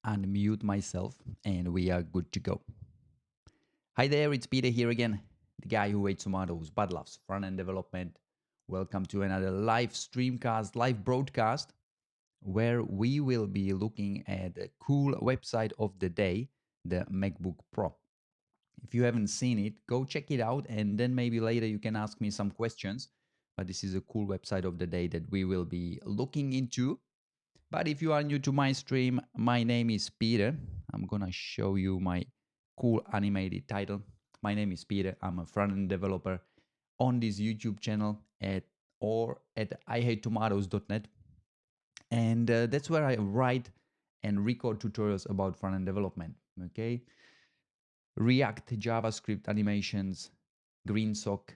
unmute myself, and we are good to go. Hi there, it's Peter here again, the guy who hates tomatoes but loves front end development. Welcome to another live streamcast, live broadcast, where we will be looking at a cool website of the day, the MacBook Pro. If you haven't seen it, go check it out, and then maybe later you can ask me some questions. But this is a cool website of the day that we will be looking into. But if you are new to my stream, my name is Peter. I'm gonna show you my cool animated title. My name is Peter. I'm a front-end developer on this YouTube channel at ihatetomatoes.net. And that's where I write and record tutorials about front-end development. Okay, React, JavaScript, animations, GreenSock,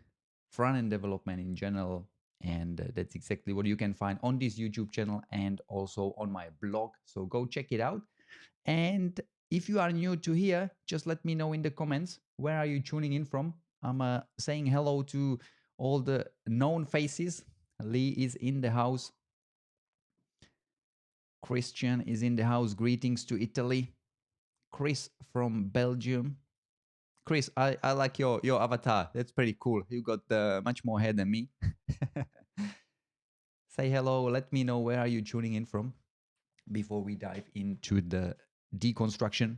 front-end development in general, and that's exactly what you can find on this YouTube channel and also on my blog. So go check it out. And if you are new to here, just let me know in the comments, where are you tuning in from? I'm saying hello to all the known faces. Lee is in the house. Christian is in the house. Greetings to Italy. Chris from Belgium. Chris, I like your avatar. That's pretty cool. You got much more hair than me. Say hello. Let me know where are you tuning in from before we dive into the deconstruction.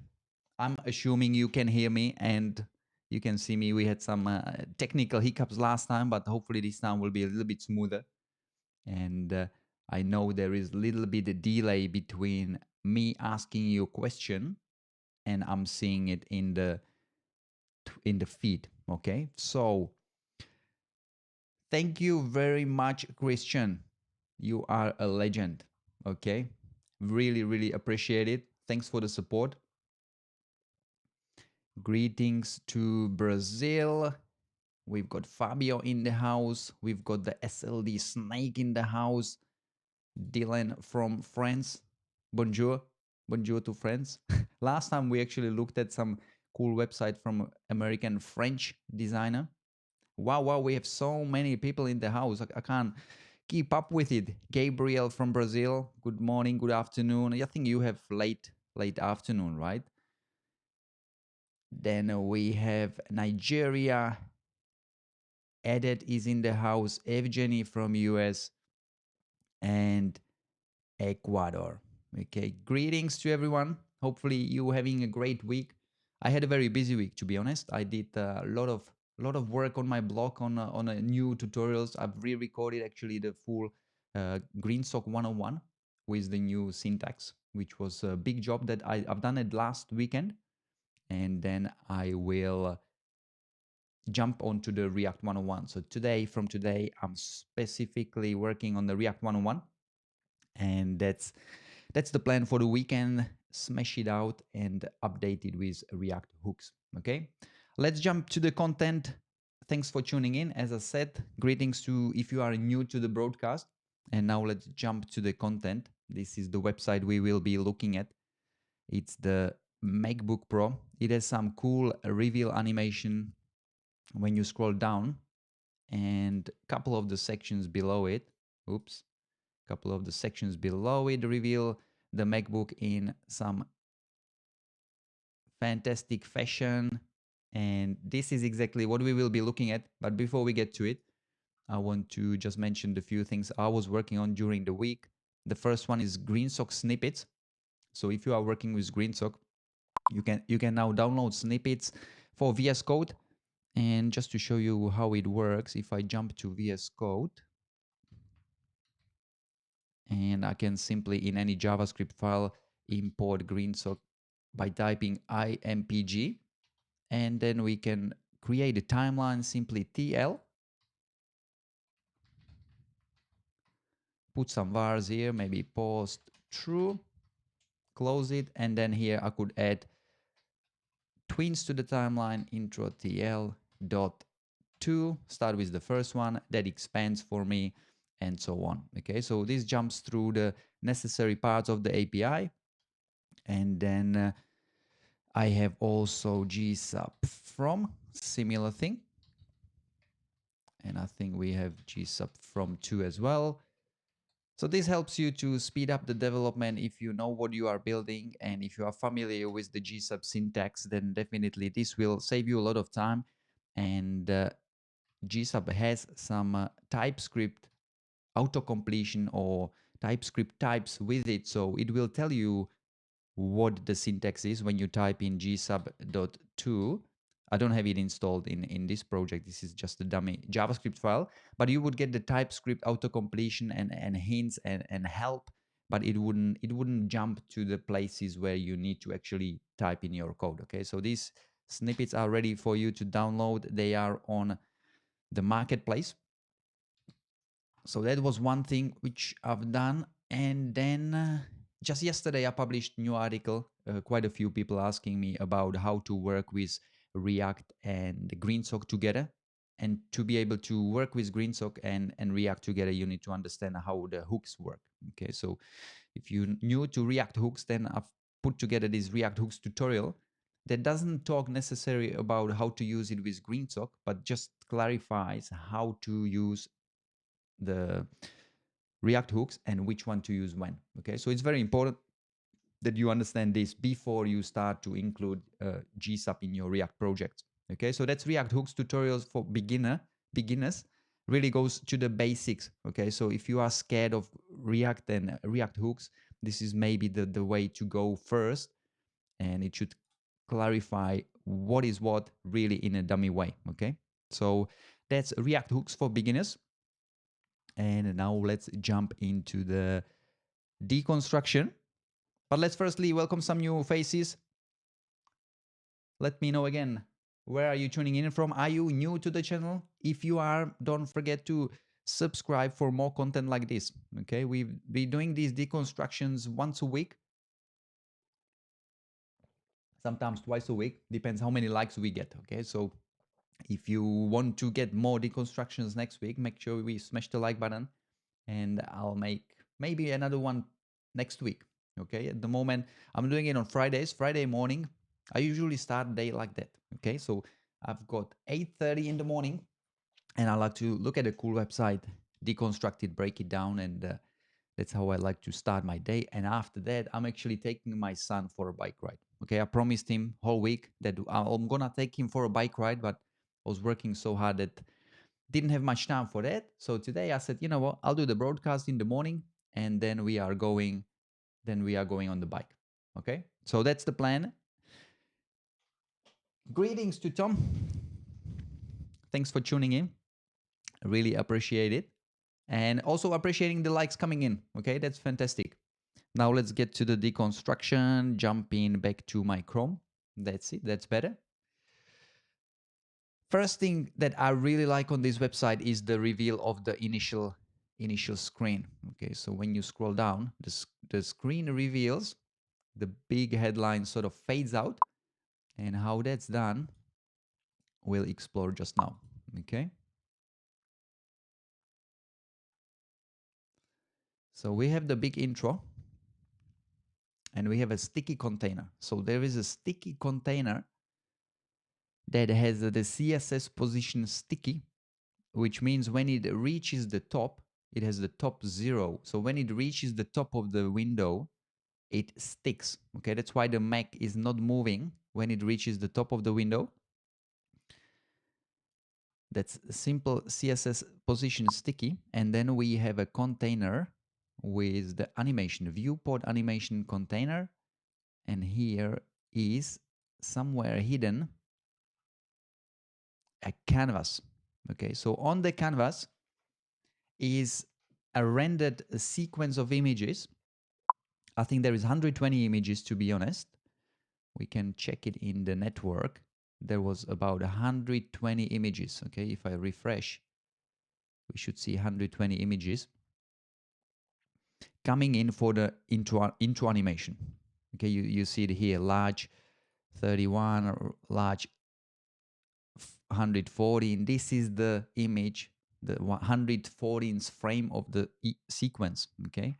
I'm assuming you can hear me and you can see me. We had some technical hiccups last time, but hopefully this time will be a little bit smoother. And I know there is a little bit of delay between me asking you a question and I'm seeing it in the feed. Okay, so thank you very much, Christian. You are a legend. Okay, really appreciate it. Thanks for the support. Greetings to Brazil. We've got Fabio in the house. We've got the SLD Snake in the house. Dylan from France. Bonjour. Bonjour to France. Last time we actually looked at some cool website from American French designer. Wow, we have so many people in the house. I can't keep up with it. Gabriel from Brazil. Good morning, good afternoon. I think you have late afternoon, right? Then we have Nigeria. Edet is in the house. Evgeny from US and Ecuador. Okay, greetings to everyone. Hopefully you having a great week. I had a very busy week, to be honest. I did a lot of work on my blog on a new tutorials. I've re-recorded actually the full GreenSock 101 with the new syntax, which was a big job that I've done it last weekend. And then I will jump onto the React 101. So from today, I'm specifically working on the React 101. And that's the plan for the weekend. Smash it out and update it with React hooks. Okay, let's jump to the content. Thanks for tuning in. As I said, greetings to if you are new to the broadcast. And now let's jump to the content. This is the website we will be looking at. It's the MacBook Pro. It has some cool reveal animation when you scroll down, and a couple of the sections below it. Oops. Couple of the sections below it reveal the MacBook in some fantastic fashion. And this is exactly what we will be looking at. But before we get to it, I want to just mention the few things I was working on during the week. The first one is GreenSock snippets. So if you are working with GreenSock, you can now download snippets for VS Code. And just to show you how it works, if I jump to VS Code, and I can simply in any JavaScript file import GreenSock by typing impg, and then we can create a timeline, simply TL, put some vars here, maybe post true, close it, and then here I could add twins to the timeline, intro TL dot 2, start with the first one, that expands for me, and so on. Okay, so this jumps through the necessary parts of the API. And then I have also gsub from, similar thing. And I think we have gsub from 2 as well. So this helps you to speed up the development if you know what you are building, and if you are familiar with the GSUB syntax, then definitely this will save you a lot of time. And GSUB has some TypeScript auto-completion or TypeScript types with it, so it will tell you what the syntax is when you type in gsub.2. I don't have it installed in this project. This is just a dummy JavaScript file, but you would get the TypeScript auto-completion and hints and help, but it wouldn't jump to the places where you need to actually type in your code. Okay, so these snippets are ready for you to download. They are on the marketplace. So that was one thing which I've done. And then just yesterday I published a new article. Quite a few people asking me about how to work with React and GreenSock together. And to be able to work with GreenSock and React together, you need to understand how the hooks work. Okay, so if you're new to React hooks, then I've put together this React hooks tutorial that doesn't talk necessarily about how to use it with GreenSock, but just clarifies how to use the React hooks and which one to use when. Okay, so it's very important that you understand this before you start to include GSUB in your React project. Okay, so that's React hooks tutorials for beginners. Really goes to the basics. Okay, so if you are scared of React and React hooks, this is maybe the way to go first, and it should clarify what is what really in a dummy way. Okay, so that's React hooks for beginners. And now let's jump into the deconstruction. But let's firstly welcome some new faces. Let me know again, where are you tuning in from? Are you new to the channel? If you are, don't forget to subscribe for more content like this. Okay, we'll be doing these deconstructions once a week, sometimes twice a week, depends how many likes we get. Okay, so if you want to get more deconstructions next week, make sure we smash the like button, and I'll make maybe another one next week. Okay, at the moment I'm doing it on Fridays, Friday morning. I usually start day like that. Okay, so I've got 8:30 in the morning, and I like to look at a cool website, deconstruct it, break it down, and that's how I like to start my day. And after that, I'm actually taking my son for a bike ride. Okay, I promised him whole week that I'm gonna take him for a bike ride, but I was working so hard that didn't have much time for that. So today I said, you know what, I'll do the broadcast in the morning, and then we are going on the bike. Okay, so that's the plan. Greetings to Tom. Thanks for tuning in. Really appreciate it, and also appreciating the likes coming in. Okay, that's fantastic. Now let's get to the deconstruction. Jumping back to my Chrome. That's it. That's better. First thing that I really like on this website is the reveal of the initial screen. Okay, so when you scroll down, the screen reveals, the big headline sort of fades out, and how that's done we'll explore just now. Okay, so we have the big intro, and we have a sticky container. So there is a sticky container that has the CSS position sticky, which means when it reaches the top, it has the top 0. So when it reaches the top of the window, it sticks. Okay, that's why the Mac is not moving when it reaches the top of the window. That's simple CSS position sticky. And then we have a container with the animation, viewport animation container. And here is somewhere hidden a canvas. Okay, so on the canvas is a rendered sequence of images. I think there is 120 images, to be honest. We can check it in the network. There was about 120 images. Okay, if I refresh, we should see 120 images coming in for the intro animation. Okay, you see it here, large 31, large 114. This is the image, the 114th frame of the sequence. Okay,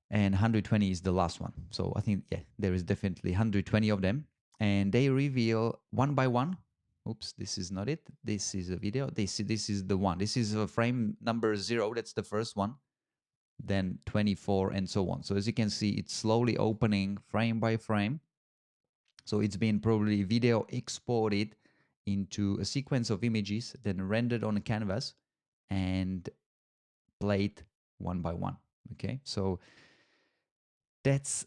and 120 is the last one. So I think, yeah, there is definitely 120 of them, and they reveal one by one. Oops, this is not it. This is a video. This is the one. This is a frame number 0. That's the first one. then 24, and so on. So as you can see, it's slowly opening frame by frame. So it's been probably video exported into a sequence of images, then rendered on a canvas and played one by one. Okay, so that's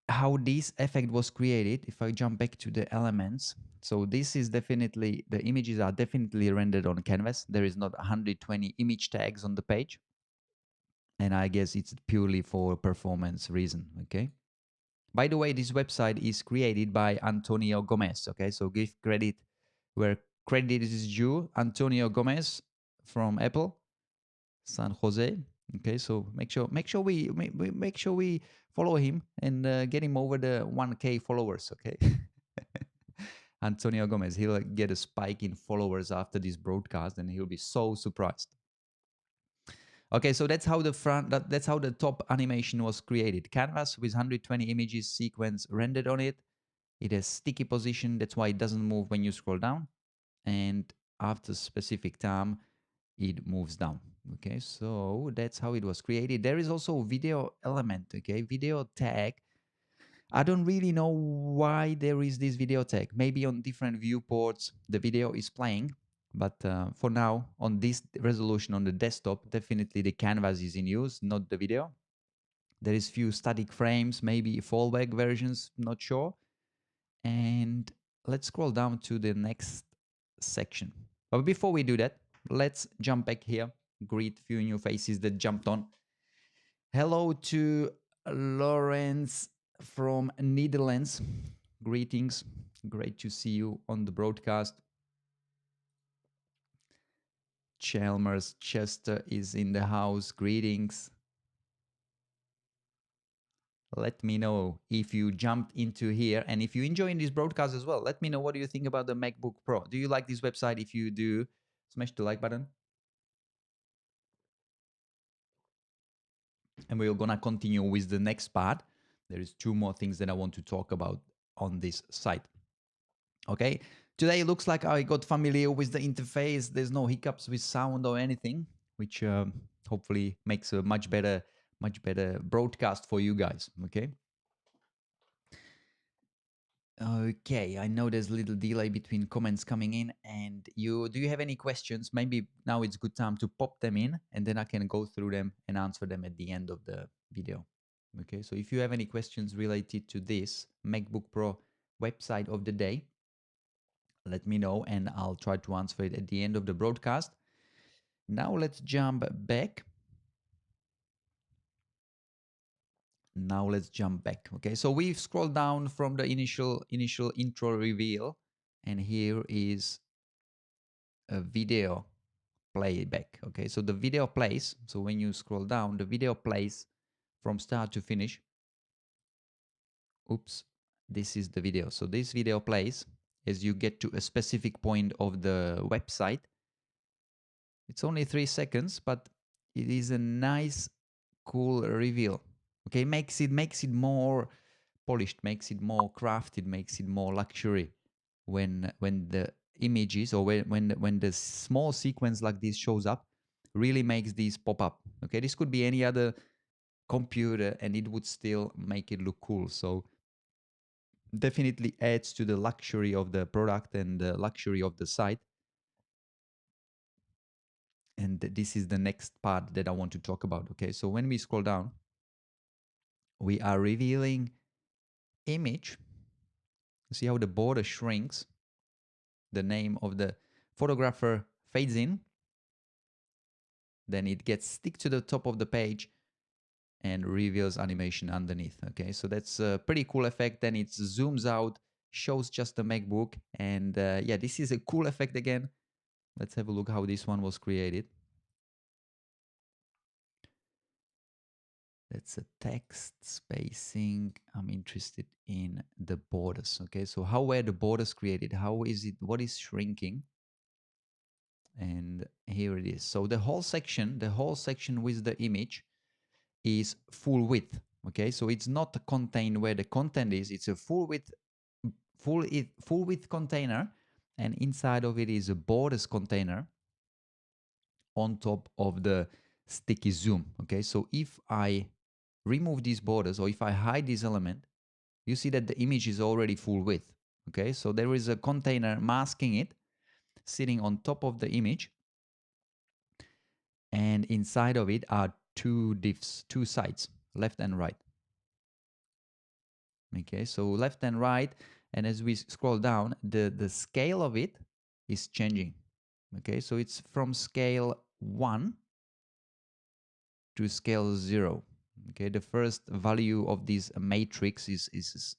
how this effect was created. If I jump back to the elements, so this is definitely, the images are definitely rendered on canvas. There is not 120 image tags on the page. And I guess it's purely for performance reason, okay? By the way, this website is created by Antonio Gomez, okay? So give credit where credit is due. Antonio Gomez from Apple, San Jose. Okay, so make sure we follow him and get him over the 1K followers, okay? Antonio Gomez, he'll get a spike in followers after this broadcast and he'll be so surprised. Okay, so that's how the that's how the top animation was created. Canvas with 120 images sequence rendered on it. It has sticky position, that's why it doesn't move when you scroll down. And after specific time, it moves down. Okay, so that's how it was created. There is also a video element, okay, video tag. I don't really know why there is this video tag. Maybe on different viewports, the video is playing. But for now, on this resolution on the desktop, definitely the canvas is in use, not the video. There is few static frames, maybe fallback versions, not sure. And let's scroll down to the next section. But before we do that, let's jump back here, greet few new faces that jumped on. Hello to Lawrence from Netherlands. Greetings. Great to see you on the broadcast. Chalmers Chester is in the house. Greetings. Let me know if you jumped into here and if you enjoying this broadcast as well. Let me know what do you think about the MacBook Pro. Do you like this website? If you do, smash the like button. And we're gonna continue with the next part. There is two more things that I want to talk about on this site. Okay, today it looks like I got familiar with the interface. There's no hiccups with sound or anything, which hopefully makes a much better broadcast for you guys. Okay, I know there's a little delay between comments coming in and you. Do you have any questions? Maybe now it's good time to pop them in and then I can go through them and answer them at the end of the video. Okay, so if you have any questions related to this MacBook Pro website of the day, let me know and I'll try to answer it at the end of the broadcast. Now let's jump back. Okay, so we've scrolled down from the initial intro reveal and here is a video playback. Okay, so the video plays. So when you scroll down, the video plays from start to finish. Oops, this is the video. So this video plays as you get to a specific point of the website. It's only 3 seconds, but it is a nice, cool reveal. Okay, makes it more polished, makes it more crafted, makes it more luxury when the images or when the small sequence like this shows up, really makes these pop up. Okay, this could be any other computer and it would still make it look cool. So definitely adds to the luxury of the product and the luxury of the site. And this is the next part that I want to talk about. Okay, so when we scroll down, we are revealing image. See how the border shrinks. The name of the photographer fades in. Then it gets stick to the top of the page and reveals animation underneath. Okay, so that's a pretty cool effect. Then it zooms out, shows just the MacBook. And yeah, this is a cool effect again. Let's have a look how this one was created. That's a text spacing. I'm interested in the borders. Okay, so how were the borders created? How is it? What is shrinking? And here it is. So the whole section with the image is full width. Okay, so it's not contained where the content is. It's a full width container, and inside of it is a borders container on top of the sticky zoom. Okay, so if I remove these borders or if I hide this element, you see that the image is already full width. Okay, so there is a container masking it, sitting on top of the image, and inside of it are two diffs, two sides, left and right. Okay, so left and right, and as we scroll down, the scale of it is changing. Okay, so it's from scale 1 to scale 0. Okay, the first value of this matrix is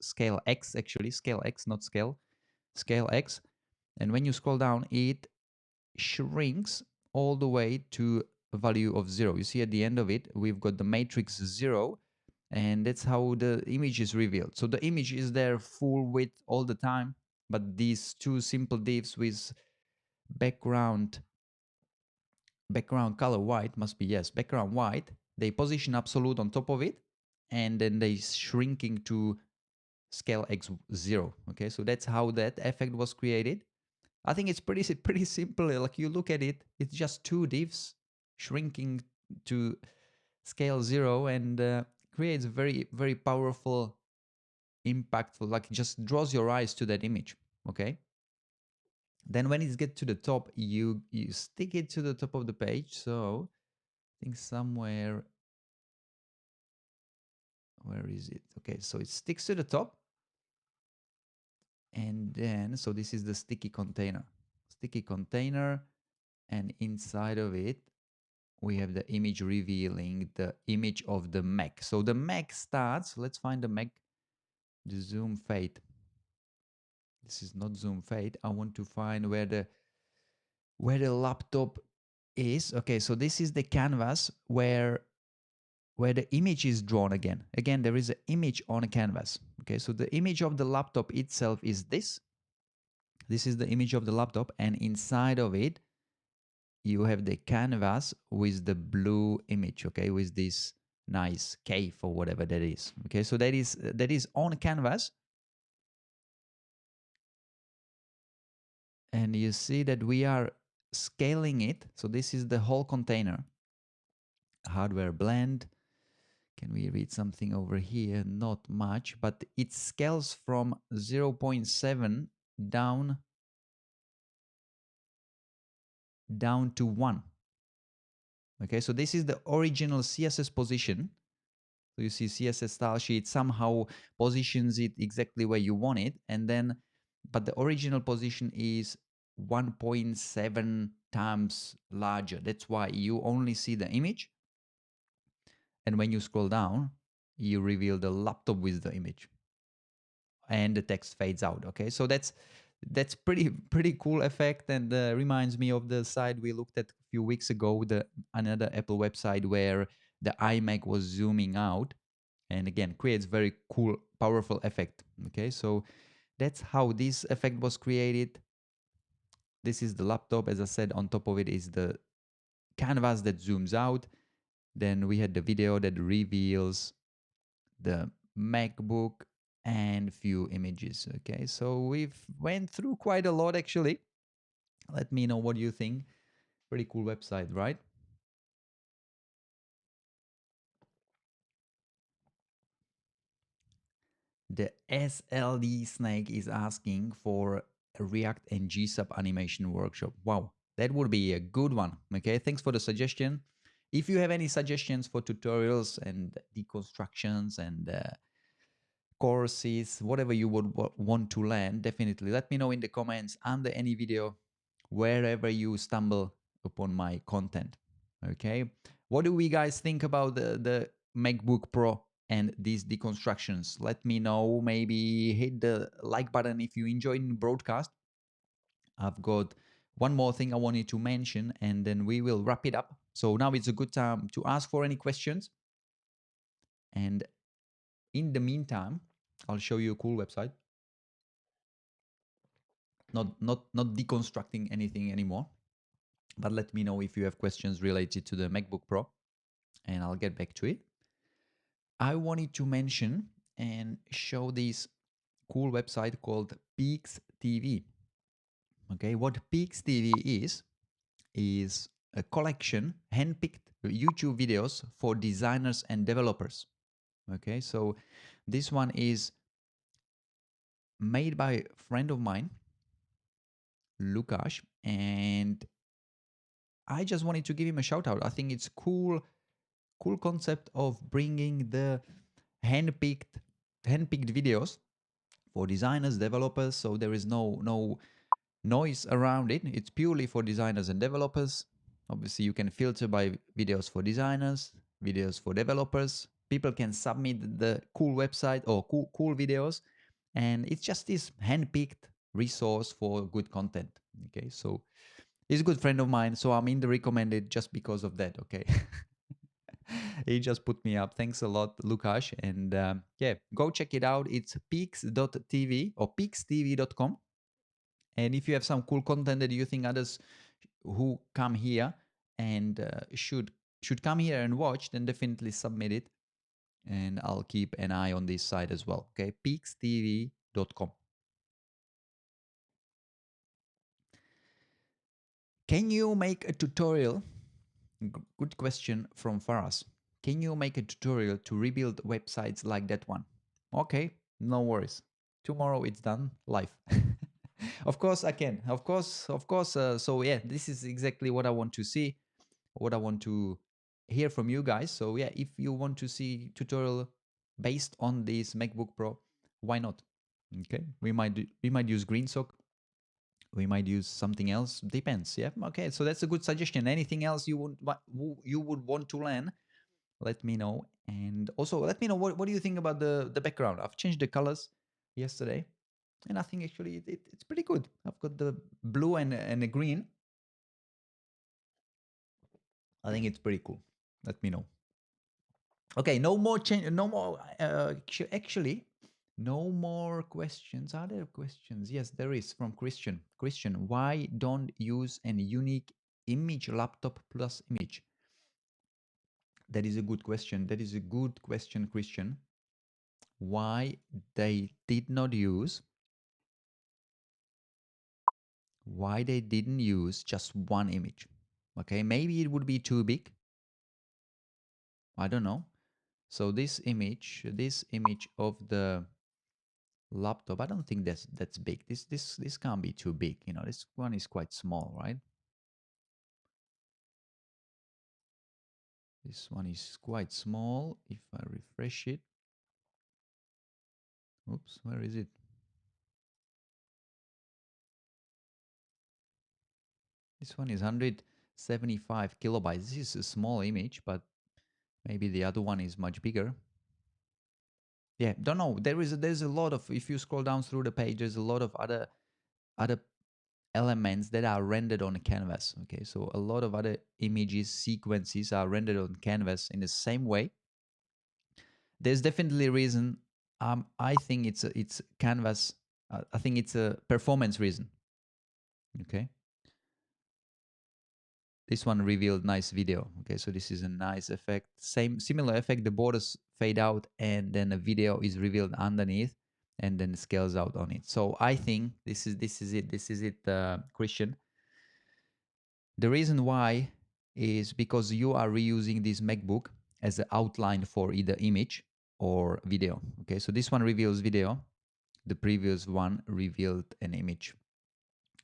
scale x, actually, scale x, not scale x. And when you scroll down, it shrinks all the way to a value of 0. You see at the end of it, we've got the matrix 0, and that's how the image is revealed. So the image is there full width all the time, but these two simple divs with background color white must be, yes, background white, they position absolute on top of it, and then they shrinking to scale x 0. Okay, so that's how that effect was created. I think it's pretty simple. Like, you look at it, it's just two divs shrinking to scale 0, and creates very powerful, impactful, like, just draws your eyes to that image. Okay, then when it gets to the top, you stick it to the top of the page. So I think somewhere, where is it? Okay, so it sticks to the top, and then, so this is the sticky container, and inside of it we have the image revealing the image of the Mac. So the Mac starts, let's find the Mac, the zoom fade. This is not zoom fade. I want to find where the laptop is. Okay, so this is the canvas where the image is drawn again. Again, there is an image on a canvas. Okay, so the image of the laptop itself is this. This is the image of the laptop, and inside of it, you have the canvas with the blue image, okay, with this nice cave or whatever that is. Okay, so that is on canvas, and you see that we are scaling it. So this is the whole container. Hardware blend. Can we read something over here? Not much, but it scales from 0.7 down to 1. Okay, so this is the original CSS position. So you see CSS style sheet somehow positions it exactly where you want it, and then, but the original position is 1.7 times larger. That's why you only see the image, and when you scroll down, you reveal the laptop with the image, and the text fades out. Okay, so that's pretty cool effect, and reminds me of the site we looked at a few weeks ago, the another Apple website where the iMac was zooming out, and again creates very cool, powerful effect. Okay, so that's how this effect was created. This is the laptop, as I said. On top of it is the canvas that zooms out. Then we had the video that reveals the MacBook and few images. Okay, so we've went through quite a lot, actually. Let me know what you think. Pretty cool website, right? The SLD Snake is asking for a React and GSub animation workshop. Wow, that would be a good one. Okay, thanks for the suggestion. If you have any suggestions for tutorials and deconstructions and courses, whatever you would want to learn, definitely let me know in the comments under any video, wherever you stumble upon my content. Okay, what do we guys think about the MacBook Pro and these deconstructions? Let me know. Maybe hit the like button if you enjoyed the broadcast. I've got one more thing I wanted to mention, and then we will wrap it up. So now it's a good time to ask for any questions, and in the meantime, I'll show you a cool website. Not deconstructing anything anymore, but let me know if you have questions related to the MacBook Pro, and I'll get back to it. I wanted to mention and show this cool website called Peaks TV. Okay, what Peaks TV is a collection, handpicked YouTube videos for designers and developers. Okay, so this one is made by a friend of mine, Lukash, and I just wanted to give him a shout out. I think it's cool concept of bringing the handpicked handpicked videos for designers, developers. So there is no noise around it. It's purely for designers and developers. Obviously, you can filter by videos for designers, videos for developers. People can submit the cool website or cool videos, and it's just this handpicked resource for good content. Okay, so he's a good friend of mine, so I'm in the recommended just because of that. Okay. He just put me up. Thanks a lot, Lukash. And yeah, go check it out. It's peaks.tv or peakstv.com. And if you have some cool content that you think others who come here and should come here and watch, then definitely submit it. And I'll keep an eye on this side as well. Okay, peakstv.com. Can you make a tutorial? Good question from Faras. Can you make a tutorial to rebuild websites like that one? Okay, no worries. Tomorrow it's done live. Of course I can. Of course. So yeah, this is exactly what I want to see, what I want to hear from you guys. So yeah, if you want to see tutorial based on this MacBook Pro, why not? Okay, we might use GreenSock, we might use something else. Depends. Yeah. Okay. So that's a good suggestion. Anything else you would want to learn? Let me know. And also let me know what do you think about the background. I've changed the colors yesterday, and I think actually it's pretty good. I've got the blue and the green. I think it's pretty cool. Let me know. Okay, no more change. No more. Actually, no more questions. Are there questions? Yes, there is from Christian. Christian, why don't use an unique image laptop plus image? That is a good question. That is a good question, Christian. Why they did not use? Why they didn't use just one image? Okay, maybe it would be too big. I don't know. So this image of the laptop, I don't think that's big. This can't be too big. You know, this one is quite small, right? This one is quite small. If I refresh it, oops, where is it? This one is 175 kilobytes. This is a small image, but maybe the other one is much bigger. Yeah, don't know. There's a lot of, if you scroll down through the page, there's a lot of other elements that are rendered on a canvas. Okay, so a lot of other images sequences are rendered on canvas in the same way. There's definitely a reason. I think it's canvas. I think it's a performance reason. Okay, this one revealed nice video. Okay, so this is a nice effect. Similar effect. The borders fade out, and then a video is revealed underneath, and then scales out on it. So I think this is it. This is it, Christian. The reason why is because you are reusing this MacBook as an outline for either image or video. Okay, so this one reveals video. The previous one revealed an image.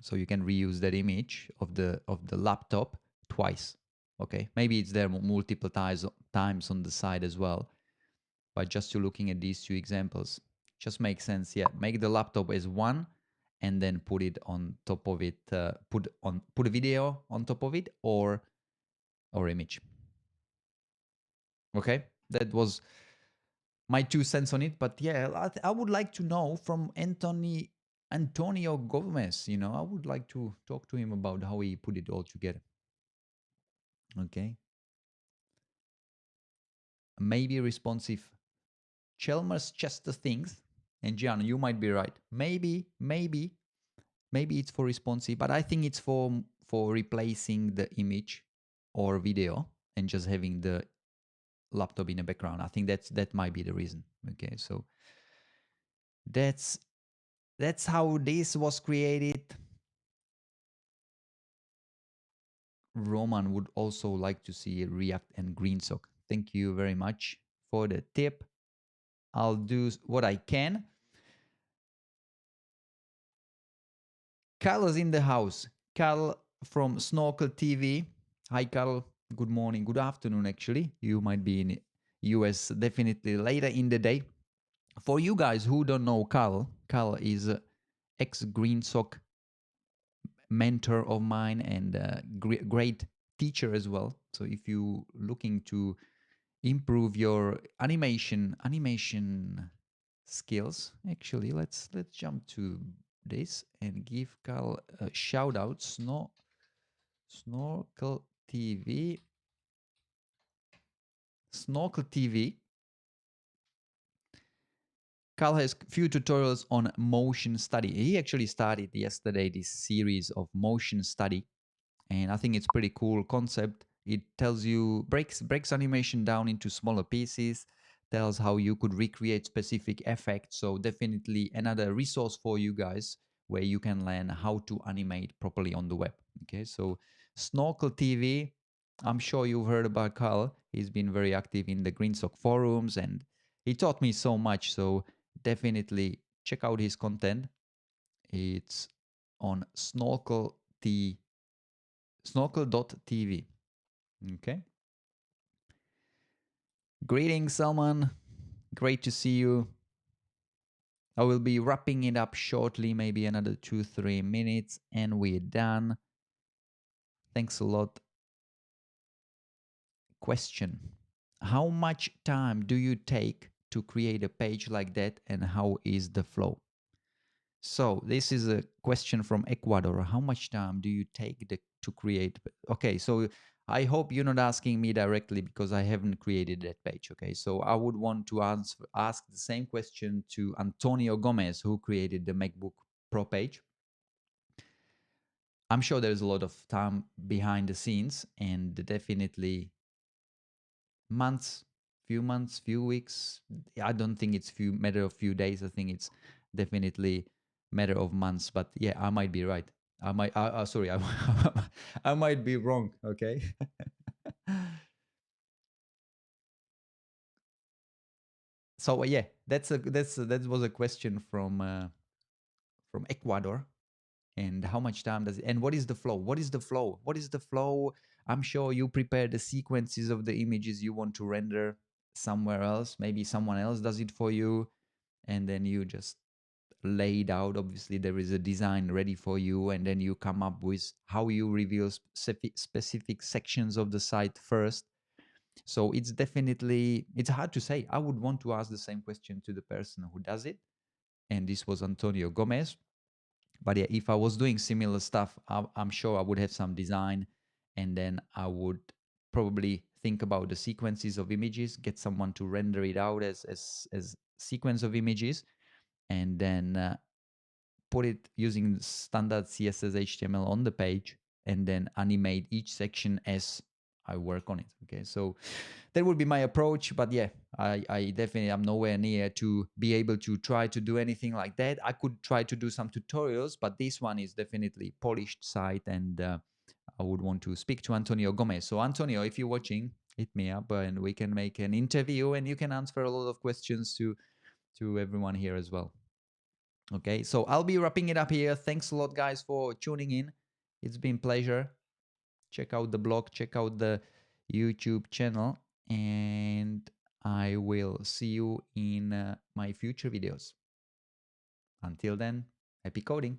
So you can reuse that image of the laptop twice. Okay, maybe it's there multiple times on the side as well. But just to looking at these two examples, just makes sense. Yeah, make the laptop as one, and then put it on top of it. Put a video on top of it, or image. Okay, that was my 2 cents on it. But yeah, I would like to know from Antonio Gomez. You know, I would like to talk to him about how he put it all together. Okay, maybe responsive. Chalmers Chester thinks, and Gian, you might be right. Maybe it's for responsive, but I think it's for replacing the image or video and just having the laptop in the background. I think that might be the reason. Okay, so that's how this was created. Roman would also like to see React and GreenSock. Thank you very much for the tip. I'll do what I can. Carl is in the house. Carl from Snorkel TV. Hi, Carl. Good morning. Good afternoon, actually. You might be in US definitely later in the day. For you guys who don't know Carl, Carl is ex GreenSock mentor of mine and great teacher as well. So if you looking to improve your animation skills, actually let's jump to this and give Carl a shout out. Snorkel TV. Snorkel TV. Carl has few tutorials on motion study. He actually started yesterday this series of motion study, and I think it's pretty cool concept. It tells you breaks animation down into smaller pieces, tells how you could recreate specific effects. So definitely another resource for you guys where you can learn how to animate properly on the web. Okay, so Snorkel TV. I'm sure you've heard about Carl. He's been very active in the GreenSock forums and he taught me so much. So definitely check out his content. It's on snorkel.tv. Okay. Greetings, Salman. Great to see you. I will be wrapping it up shortly, maybe another 2-3 minutes, and we're done. Thanks a lot. Question: how much time do you take to create a page like that, and how is the flow? So this is a question from Ecuador. How much time do you take to create? Okay, so I hope you're not asking me directly because I haven't created that page. Okay, so I would want to ask the same question to Antonio Gomez, who created the MacBook Pro page. I'm sure there's a lot of time behind the scenes, and definitely months, few weeks. I don't think it's matter of few days. I think it's definitely matter of months. But yeah, I might be right. I might. Sorry, I might be wrong. Okay. So yeah, that was a question from Ecuador. And how much time does it? And what is the flow? What is the flow? What is the flow? I'm sure you prepare the sequences of the images you want to render somewhere else. Maybe someone else does it for you, and then you just lay it out. Obviously, there is a design ready for you, and then you come up with how you reveal specific sections of the site first. So it's hard to say. I would want to ask the same question to the person who does it, and this was Antonio Gomez. But yeah, if I was doing similar stuff, I'm sure I would have some design, and then I would probably think about the sequences of images, get someone to render it out as sequence of images, and then put it using standard CSS HTML on the page, and then animate each section as I work on it. Okay, so that would be my approach. But yeah, I definitely am nowhere near to be able to try to do anything like that. I could try to do some tutorials, but this one is definitely polished site, and I would want to speak to Antonio Gomez. So Antonio, if you're watching, hit me up and we can make an interview, and you can answer a lot of questions to everyone here as well. Okay, so I'll be wrapping it up here. Thanks a lot, guys, for tuning in. It's been pleasure. Check out the blog, check out the YouTube channel, and I will see you in my future videos. Until then, happy coding.